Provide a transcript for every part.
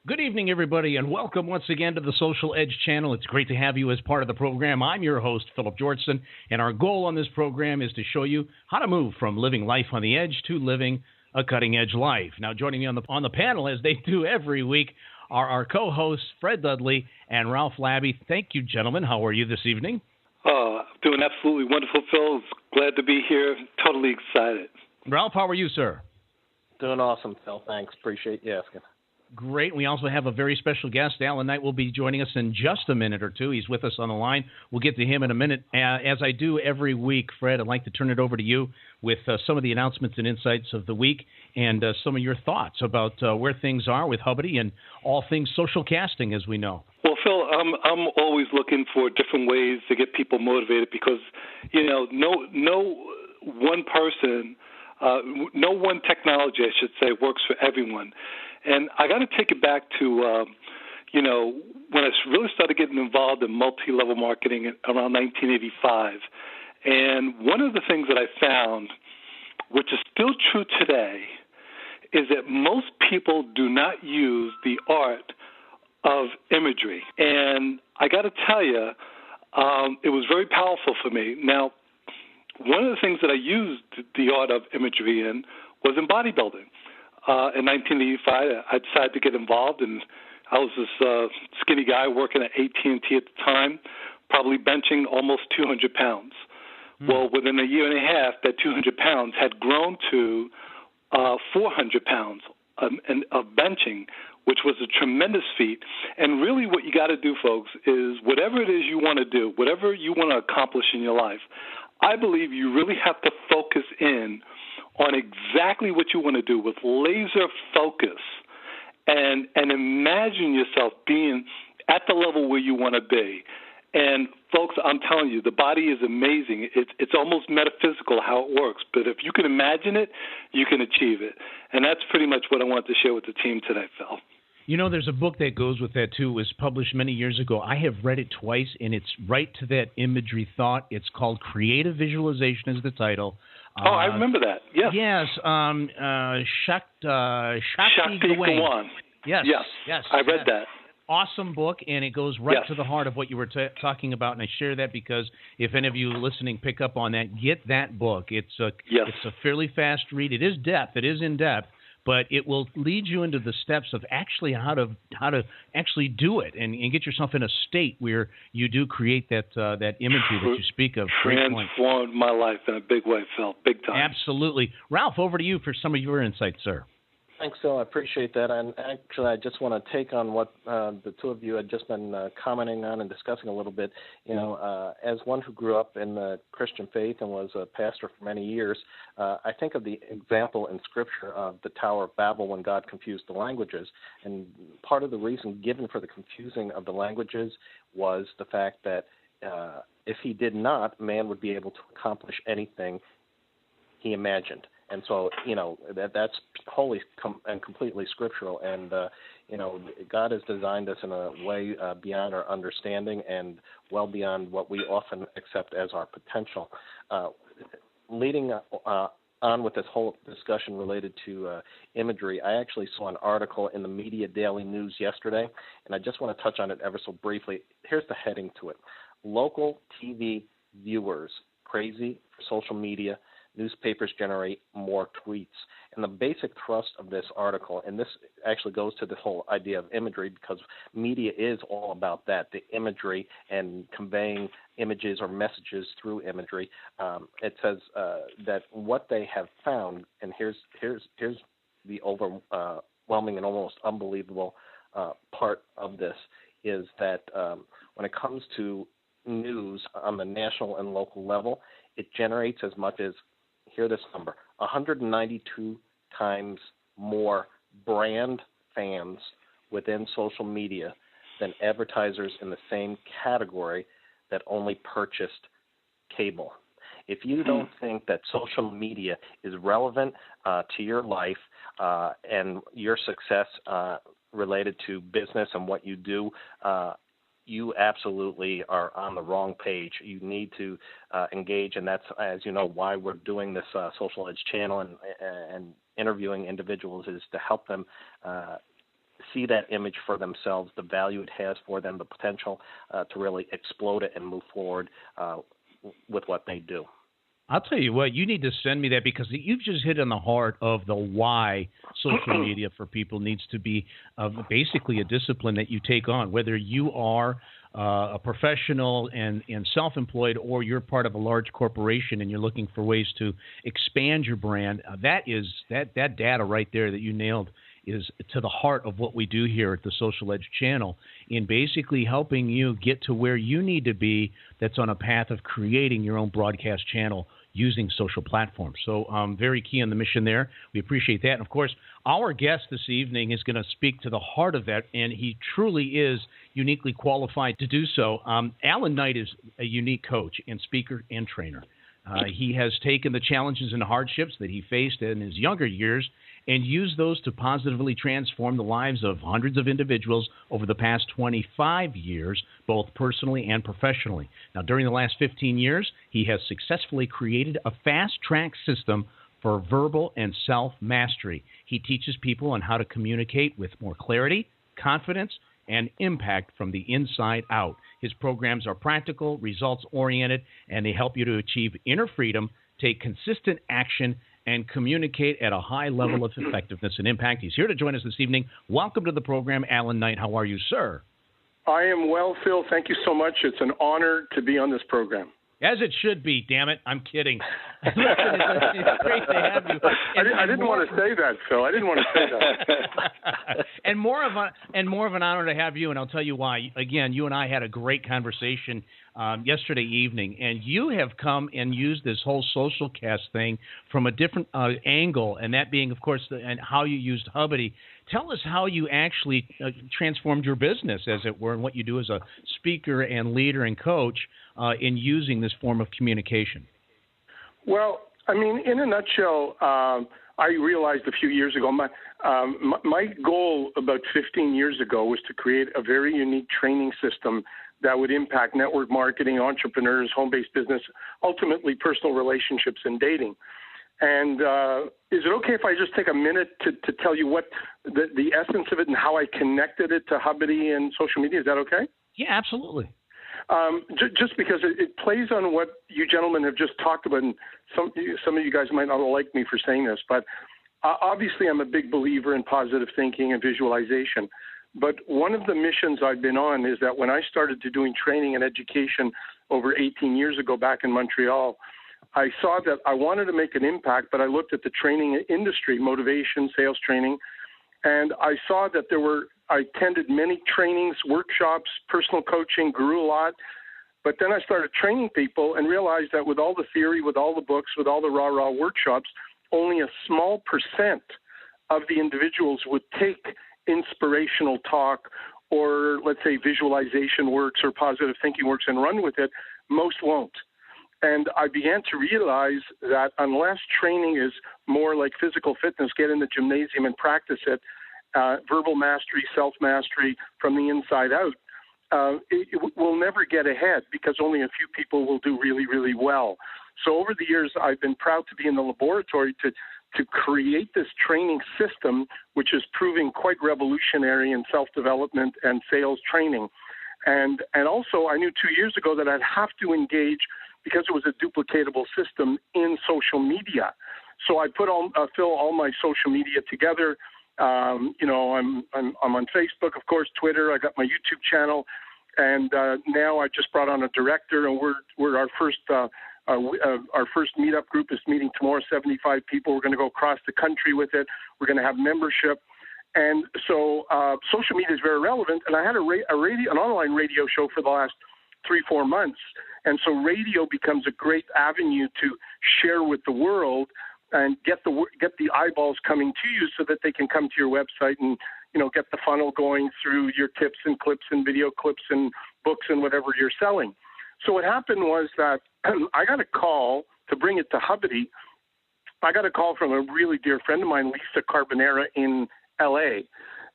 Good evening, everybody, and welcome once again to the Social Edge channel. It's great to have you as part of the program. I'm your host, Philip Georgeson, and our goal on this program is to show you how to move from living life on the edge to living a cutting-edge life. Now, joining me on the panel, as they do every week, are our co-hosts, Fred Dudley and Ralph Labby. Thank you, gentlemen. How are you this evening? Doing absolutely wonderful, Phil. Glad to be here. Totally excited. Ralph, how are you, sir? Doing awesome, Phil. Thanks. Appreciate you asking. Great. We also have a very special guest. Alan Knight will be joining us in just a minute or two. He's with us on the line. We'll get to him in a minute. As I do every week, Fred, I'd like to turn it over to you with some of the announcements and insights of the week and some of your thoughts about where things are with Hubbity and all things social casting, as we know. Well, Phil, I'm always looking for different ways to get people motivated because, no one person, no one technology, I should say, works for everyone. And I got to take it back to, when I really started getting involved in multi-level marketing around 1985. And one of the things that I found, which is still true today, is that most people do not use the art of imagery. And I got to tell you, it was very powerful for me. Now, one of the things that I used the art of imagery in was in bodybuilding. In 1985, I decided to get involved, and I was this skinny guy working at AT&T at the time, probably benching almost 200 pounds. Well, within a year and a half, that 200 pounds had grown to 400 pounds of benching, which was a tremendous feat. And really what you got to do, folks, is whatever it is you want to do, whatever you want to accomplish in your life, I believe you really have to focus in on exactly what you want to do with laser focus and imagine yourself being at the level where you want to be. And, folks, I'm telling you, the body is amazing. It's almost metaphysical how it works. But if you can imagine it, you can achieve it. And that's pretty much what I want to share with the team today, Phil. You know, there's a book that goes with that, too. It was published many years ago. I have read it twice, and it's right to that imagery thought. It's called Creative Visualization is the title. I remember that. Yes. Yes. Shakti Gawain. Yes. I read that. Awesome book, and it goes right to the heart of what you were talking about. And I share that because if any of you listening pick up on that, get that book. It's a fairly fast read. It is in depth. But it will lead you into the steps of actually how to actually do it and get yourself in a state where you do create that imagery that you speak of. Transformed my life in a big way, Phil, big time. Absolutely. Ralph, over to you for some of your insights, sir. Thanks, Phil. I appreciate that. And actually, I just want to take on what the two of you had just been commenting on and discussing a little bit. As one who grew up in the Christian faith and was a pastor for many years, I think of the example in Scripture of the Tower of Babel when God confused the languages. And part of the reason given for the confusing of the languages was the fact that if he did not, man would be able to accomplish anything he imagined. And so, that's wholly and completely scriptural. And, God has designed us in a way beyond our understanding and well beyond what we often accept as our potential. Leading on with this whole discussion related to imagery, I actually saw an article in the Media Daily News yesterday, and I just want to touch on it ever so briefly. Here's the heading to it. Local TV viewers crazy for social media. Newspapers generate more tweets. And the basic thrust of this article, and this actually goes to the whole idea of imagery because media is all about that, the imagery and conveying images or messages through imagery. It says that what they have found, and here's the overwhelming and almost unbelievable part of this, is that when it comes to news on the national and local level, it generates as much as, hear this number, 192 times more brand fans within social media than advertisers in the same category that only purchased cable. If you don't think that social media is relevant to your life and your success related to business and what you do, you absolutely are on the wrong page. You need to engage, and that's, as you know, why we're doing this Social Edge channel and interviewing individuals is to help them see that image for themselves, the value it has for them, the potential to really explode it and move forward with what they do. I'll tell you what, you need to send me that, because you've just hit on the heart of the why social media for people needs to be basically a discipline that you take on, whether you are a professional and self-employed, or you're part of a large corporation and you're looking for ways to expand your brand. That data right there that you nailed is to the heart of what we do here at the Social Edge channel, in basically helping you get to where you need to be, that's on a path of creating your own broadcast channel using social platforms. So very key on the mission there. We appreciate that. And, of course, our guest this evening is going to speak to the heart of that, and he truly is uniquely qualified to do so. Alan Knight is a unique coach and speaker and trainer. He has taken the challenges and hardships that he faced in his younger years and used those to positively transform the lives of hundreds of individuals over the past 25 years, both personally and professionally. Now, during the last 15 years, he has successfully created a fast-track system for verbal and self-mastery. He teaches people on how to communicate with more clarity, confidence, and impact from the inside out. His programs are practical, results-oriented, and they help you to achieve inner freedom, take consistent action, and communicate at a high level of effectiveness and impact. He's here to join us this evening. Welcome to the program, Alan Knight. How are you, sir? I am well, Phil. Thank you so much. It's an honor to be on this program. As it should be, damn it. I'm kidding. Listen, it's great to have you. I didn't want to say that, Phil. I didn't want to say that. and more of an honor to have you, and I'll tell you why. Again, you and I had a great conversation yesterday evening, and you have come and used this whole social cast thing from a different angle, and that being, of course, and how you used Hubity. Tell us how you actually transformed your business, as it were, and what you do as a speaker and leader and coach in using this form of communication. Well, I mean, in a nutshell, I realized a few years ago, my goal about 15 years ago was to create a very unique training system that would impact network marketing, entrepreneurs, home-based business, ultimately personal relationships and dating. And is it okay if I just take a minute to tell you what the essence of it and how I connected it to Hubity and social media? Is that okay? Yeah, absolutely. Just because it plays on what you gentlemen have just talked about, and some of you guys might not like me for saying this, but obviously I'm a big believer in positive thinking and visualization. But one of the missions I've been on is that when I started to doing training and education over 18 years ago back in Montreal, I saw that I wanted to make an impact, but I looked at the training industry, motivation, sales training, and I saw that I attended many trainings, workshops, personal coaching, grew a lot. But then I started training people and realized that with all the theory, with all the books, with all the rah-rah workshops, only a small percent of the individuals would take inspirational talk or, let's say, visualization works or positive thinking works and run with it. Most won't. And I began to realize that unless training is more like physical fitness, get in the gymnasium and practice it, verbal mastery, self-mastery from the inside out, it will never get ahead because only a few people will do really, really well. So over the years, I've been proud to be in the laboratory to create this training system, which is proving quite revolutionary in self-development and sales training. And also, I knew 2 years ago that I'd have to engage, because it was a duplicatable system, in social media. So I put Phil, all my social media together. I'm on Facebook, of course, Twitter. I got my YouTube channel, and now I just brought on a director, and we're our first meetup group is meeting tomorrow. 75 people. We're going to go across the country with it. We're going to have membership, and so social media is very relevant. And I had an online radio show for the last 3-4 months, and so radio becomes a great avenue to share with the world and get the eyeballs coming to you so that they can come to your website and, get the funnel going through your tips and clips and video clips and books and whatever you're selling. So what happened was that I got a call to bring it to Hubity. I got a call from a really dear friend of mine, Lisa Carbonera in LA.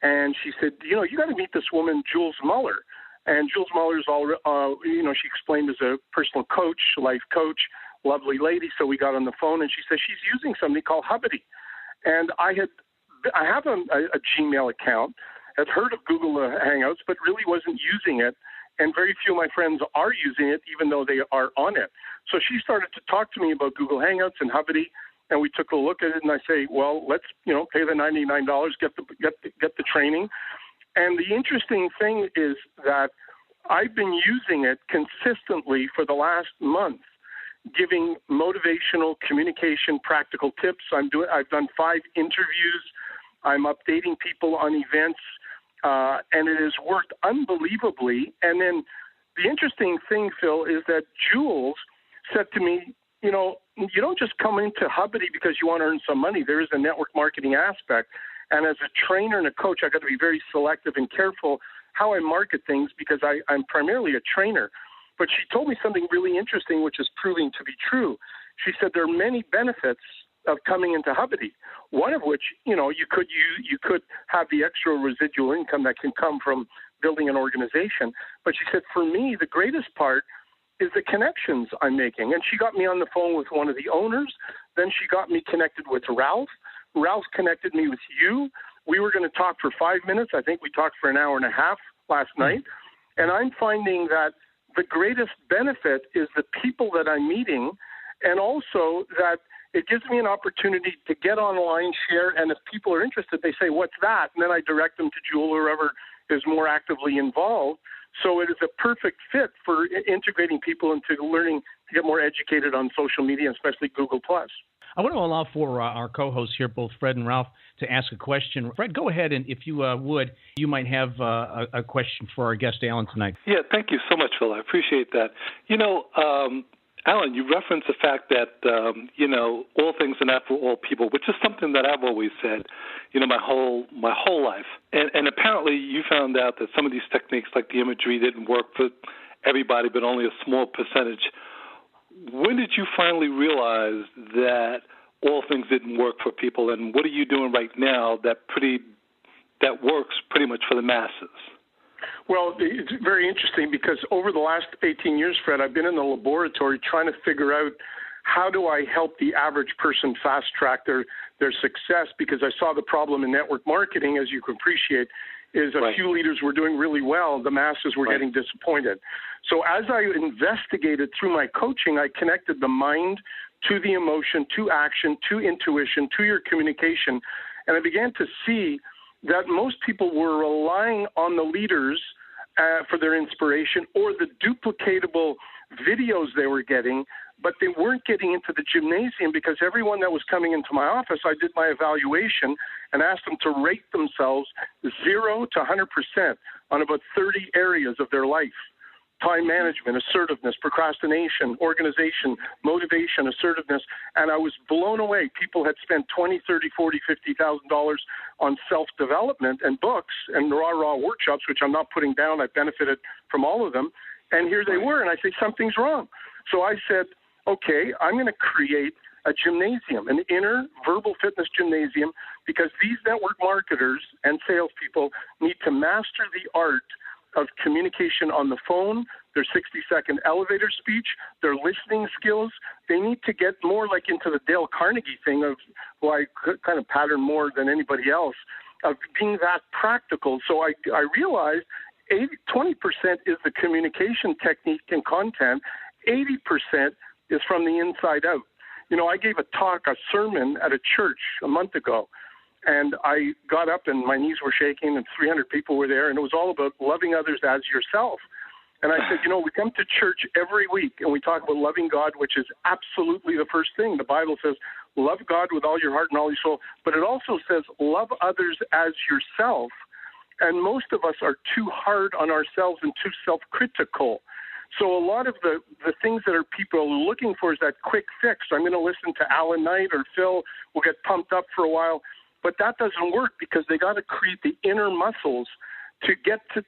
And she said, you got to meet this woman, Jules Muller. And Jules Muller's she explained as a personal coach, life coach, lovely lady. So we got on the phone, and she said she's using something called Hubity. And I have a Gmail account, had heard of Google Hangouts, but really wasn't using it. And very few of my friends are using it, even though they are on it. So she started to talk to me about Google Hangouts and Hubity, and we took a look at it. And I say, well, let's pay the $99, get the training. And the interesting thing is that I've been using it consistently for the last month, giving motivational communication practical tips. I've done 5 interviews. I'm updating people on events. And it has worked unbelievably. And then the interesting thing, Phil, is that Jules said to me, you don't just come into Hubity because you want to earn some money. There is a network marketing aspect. And as a trainer and a coach, I've got to be very selective and careful how I market things because I'm primarily a trainer. But she told me something really interesting, which is proving to be true. She said there are many benefits of coming into Hubity, one of which, you could have the extra residual income that can come from building an organization. But she said, for me, the greatest part is the connections I'm making. And she got me on the phone with one of the owners. Then she got me connected with Ralph. Ralph connected me with you. We were going to talk for 5 minutes. I think we talked for an hour and a half last night. And I'm finding that the greatest benefit is the people that I'm meeting, and also that it gives me an opportunity to get online, share, and if people are interested, they say, what's that? And then I direct them to Jewel or whoever is more actively involved. So it is a perfect fit for integrating people into learning to get more educated on social media, especially Google+. I want to allow for our co-hosts here, both Fred and Ralph, to ask a question. Fred, go ahead, and if you would, you might have a question for our guest, Alan, tonight. Yeah, thank you so much, Phil. I appreciate that. Alan, you referenced the fact that, all things are not for all people, which is something that I've always said, my whole life. And apparently you found out that some of these techniques, like the imagery, didn't work for everybody, but only a small percentage. When did you finally realize that all things didn't work for people, and what are you doing right now that works pretty much for the masses? Well, it's very interesting because over the last 18 years, Fred, I've been in the laboratory trying to figure out how do I help the average person fast-track their success, because I saw the problem in network marketing, as you can appreciate, is a few leaders were doing really well. The masses were getting disappointed. So as I investigated through my coaching, I connected the mind to the emotion, to action, to intuition, to your communication. And I began to see that most people were relying on the leaders for their inspiration or the duplicatable videos they were getting, but they weren't getting into the gymnasium because everyone that was coming into my office, I did my evaluation and asked them to rate themselves 0 to 100% on about 30 areas of their life. Time management, assertiveness, procrastination, organization, motivation, assertiveness. And I was blown away. People had spent $20,000, $30,000, $40,000, $50,000 on self-development and books and raw workshops, which I'm not putting down. I benefited from all of them. And here they were. And I say, something's wrong. So I said, okay, I'm going to create a gymnasium, an inner verbal fitness gymnasium, because these network marketers and salespeople need to master the art of communication on the phone, their 60-second elevator speech, their listening skills. They need to get more like into the Dale Carnegie thing of who I kind of pattern more than anybody else, of being that practical. So I realized 20% is the communication technique and content, 80% is from the inside out. I gave a sermon at a church a month ago, and I got up and my knees were shaking and 300 people were there, and it was all about loving others as yourself. And I said, we come to church every week and we talk about loving God, which is absolutely the first thing. The Bible says, love God with all your heart and all your soul, but it also says, love others as yourself. And most of us are too hard on ourselves and too self-critical. So a lot of the things that people are looking for is that quick fix. I'm going to listen to Alan Knight or Phil. We'll get pumped up for a while. But that doesn't work because they got to create the inner muscles to get to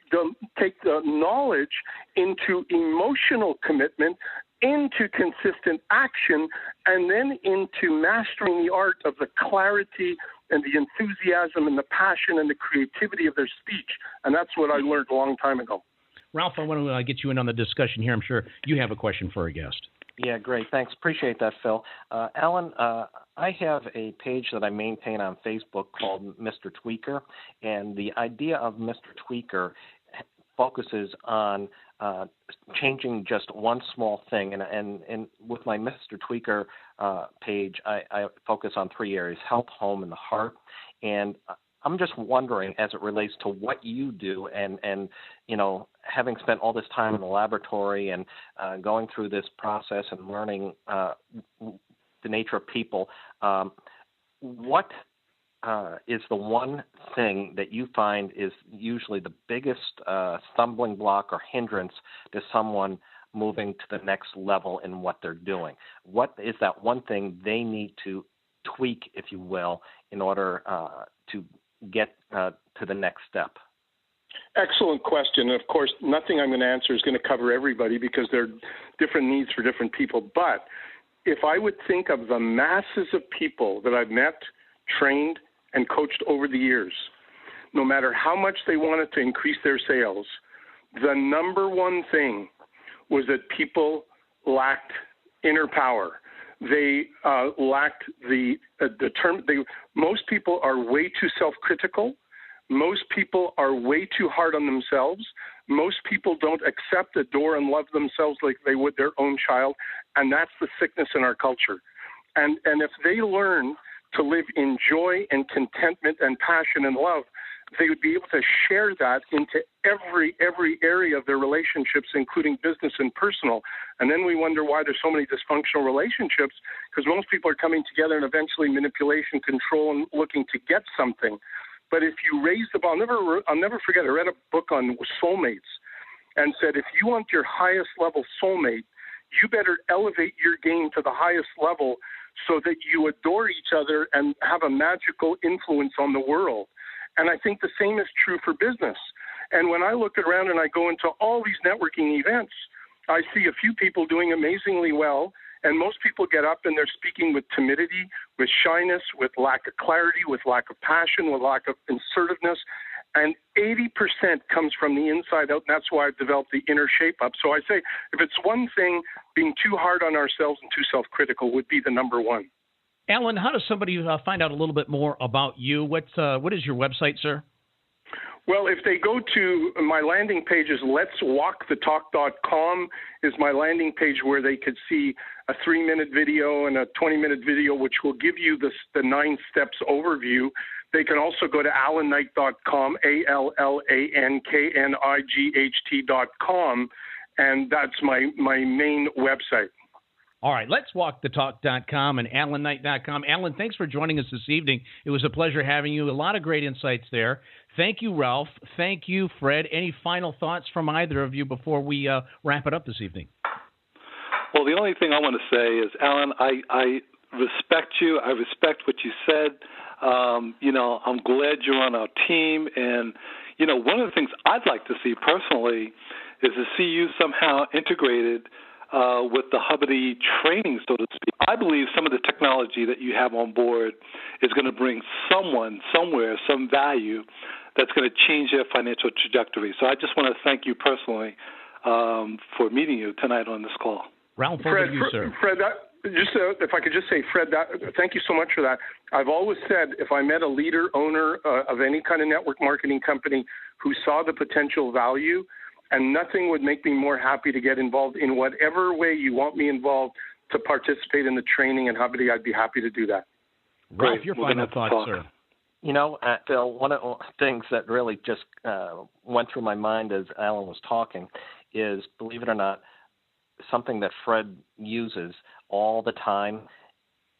take the knowledge into emotional commitment, into consistent action, and then into mastering the art of the clarity and the enthusiasm and the passion and the creativity of their speech. And that's what I learned a long time ago. Ralph, I want to get you in on the discussion here. I'm sure you have a question for our guest. Yeah, great. Thanks. Appreciate that, Phil. Alan, I have a page that I maintain on Facebook called Mr. Tweaker, and the idea of Mr. Tweaker focuses on changing just one small thing. And with my Mr. Tweaker page, I focus on three areas: health, home, and the heart. And I'm just wondering, as it relates to what you do, and you know, having spent all this time in the laboratory and going through this process and learning the nature of people, what is the one thing that you find is usually the biggest stumbling block or hindrance to someone moving to the next level in what they're doing? What is that one thing they need to tweak, if you will, in order to get to the next step? Excellent question. Of course, nothing I'm going to answer is going to cover everybody because there are different needs for different people. But if I would think of the masses of people that I've met, trained, and coached over the years, no matter how much they wanted to increase their sales, the number one thing was that people lacked inner power. They lacked the term. Most people are way too self-critical. Most people are way too hard on themselves. Most people don't accept, adore, and love themselves like they would their own child, and that's the sickness in our culture. And if they learn to live in joy and contentment and passion and love, they would be able to share that into every area of their relationships, including business and personal. And then we wonder why there's so many dysfunctional relationships, because most people are coming together and eventually manipulation, control, and looking to get something. But if you raise the bar, I'll never forget, I read a book on soulmates and said, if you want your highest level soulmate, you better elevate your game to the highest level so that you adore each other and have a magical influence on the world. And I think the same is true for business. And when I look around and I go into all these networking events, I see a few people doing amazingly well, and most people get up and they're speaking with timidity, with shyness, with lack of clarity, with lack of passion, with lack of assertiveness. And 80% comes from the inside out, and that's why I've developed the inner shape up. So I say, if it's one thing, being too hard on ourselves and too self-critical would be the number one. Alan, how does somebody find out a little bit more about you? What is your website, sir? Well, if they go to my landing page, is letswalkthetalk.com is my landing page, where they could see a 3-minute video and a 20-minute video, which will give you the 9 steps overview. They can also go to allanknight.com, ALLANKNIGHT.com, and that's my main website. All right, letswalkthetalk.com and allanknight.com. Alan, thanks for joining us this evening. It was a pleasure having you. A lot of great insights there. Thank you, Ralph. Thank you, Fred. Any final thoughts from either of you before we wrap it up this evening? Well, the only thing I want to say is, Alan, I respect you. I respect what you said. I'm glad you're on our team. And, one of the things I'd like to see personally is to see you somehow integrated with the Hubbardie training, so to speak. I believe some of the technology that you have on board is going to bring someone, somewhere, some value that's going to change their financial trajectory. So I just want to thank you personally for meeting you tonight on this call. Ralph, over to you, sir. Fred, if I could just say, Fred, thank you so much for that. I've always said, if I met a leader, owner of any kind of network marketing company who saw the potential value, and nothing would make me more happy to get involved in whatever way you want me involved to participate in the training in Hubbardie, I'd be happy to do that. Ralph, your final thoughts, sir. Phil, one of the things that really just went through my mind as Alan was talking is, believe it or not, something that Fred uses all the time.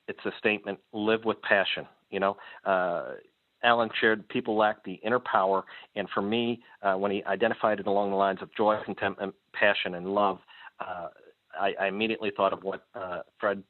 It's a statement: live with passion. Alan shared people lack the inner power, and for me, when he identified it along the lines of joy, contentment, passion, and love, I immediately thought of what Fred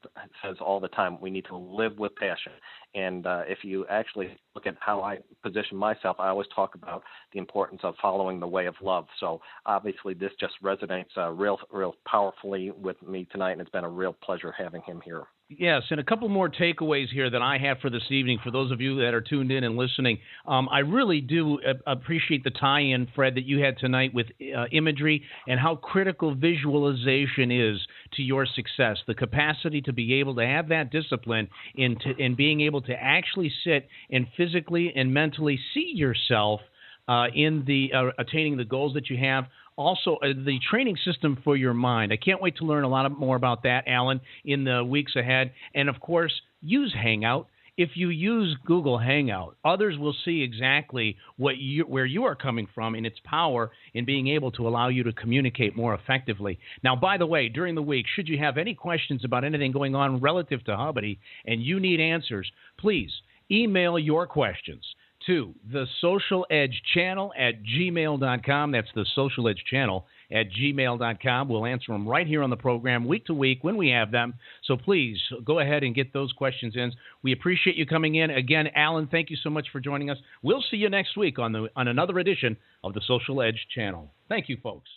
says all the time: we need to live with passion. And if you actually look at how I position myself, I always talk about the importance of following the way of love. So obviously this just resonates real powerfully with me tonight, and it's been a real pleasure having him here. Yes, and a couple more takeaways here that I have for this evening for those of you that are tuned in and listening. I really do appreciate the tie-in, Fred, that you had tonight with imagery and how critical visualization is to your success, the capacity to be able to have that discipline in being able to actually sit and physically and mentally see yourself in the attaining the goals that you have. Also, the training system for your mind. I can't wait to learn a lot more about that, Alan, in the weeks ahead. And, of course, use Hangout. If you use Google Hangout, others will see exactly where you are coming from and its power in being able to allow you to communicate more effectively. Now, by the way, during the week, should you have any questions about anything going on relative to Hubity and you need answers, please email your questions to the Social Edge Channel at gmail.com. That's the Social Edge Channel at gmail.com. We'll answer them right here on the program week to week when we have them. So please go ahead and get those questions in. We appreciate you coming in. Again, Alan, thank you so much for joining us. We'll see you next week on another edition of the Social Edge Channel. Thank you, folks.